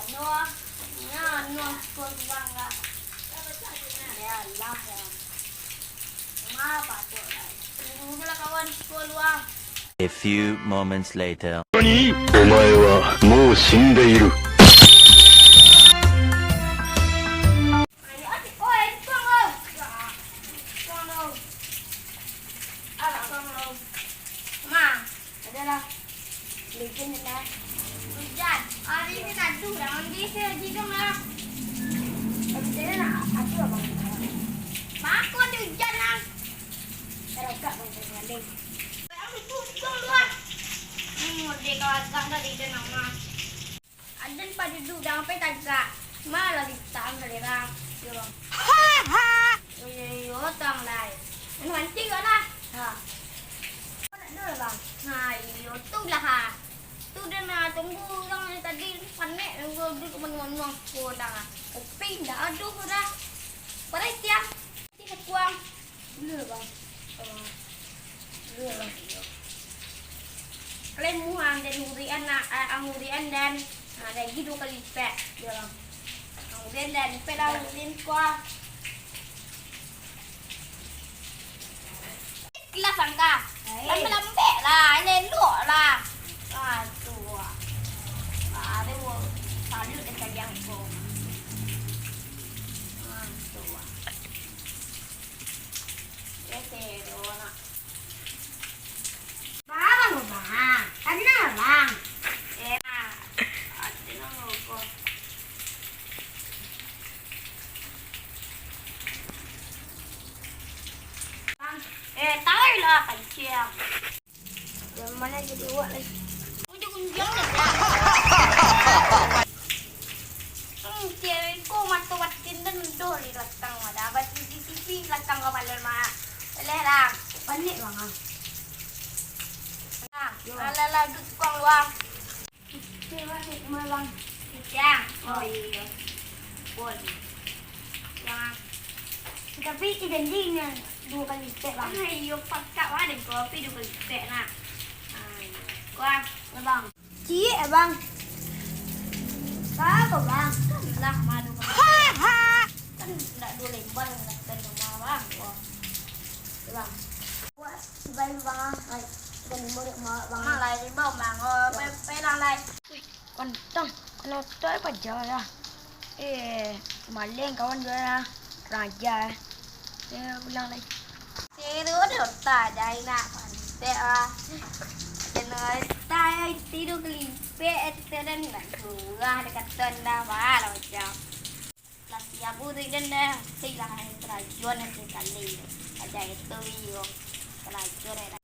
Nuah, nuah kuat bangga. Dia lah ya. Apa tu lah? Dulu lah kawan keluar. A few moments later. 何？お前はもう死んでいる。Hujan dah. Hujan. Hari ni nak tu dah. Mandi saya hidung lah. Tapi nak aku abang. Mak ada hujan lah. Kalau kat bang saya mandi. Aku tutup luar. Mode kau agak dah di dalam mah. Ada pada duduk dah sampai tagak. Malah ditang dari orang. Yo. Ha ha. Yo tang lai. Nanti kau lah. Ha. Kau nak dulu bang. Ha yo tu lah ha. Tu dah nak tunggu orang tadi panik tunggu duduk menguang ko dah. Kopi dah aduh dah. Parai tiang. Ti kuang. Dulu bang. Dulu bang. Kalian muang dan hurian nak hurian dan ada gitu kali pek dia bang. Hurian dan pek dah hurian kuah. Lah sangka. Lambe lah, lelok lah. Ah tu ah. Ada wo salut dekat yang ko. Ah tu ah. Ese dona. Bang bang. Tadi nak bang. Ada nak ko. Bang, tahu lah kaciang. Yang mana jadi awak lagi? Kunjung dah. Cewek ko matu watin dan dol di latang ada. Abad TV latang kau balik mah. Boleh lah. Balik bang. Nah, ala duduk kuang luang. Cewek ni malang. Kijang. Oh iya. Boleh. Yang. Tapi identiknya dua kali lipat bang. Ayo pakat ada kopi dua kali lipat nak. Kuang, bang. Cik bang. Apa bang? Lah madu bang. Kan nak dua lembar nak rumah bang. Bang. Buat bang bang. Ai, dan murid mak bang. Lai di bawah bang. Pe lang lai. Kontong. Kalau tu apa jaya? Maling kawan dia lah. Raja. Dia bilang lagi. Tidur dah tak jadi nak. Dia Kenal tay tidur kelipet dan nak keluar dekat tenda malam macam. Lah siap udah dan silang terajuan nanti kali. Aja itu yo. Terajuan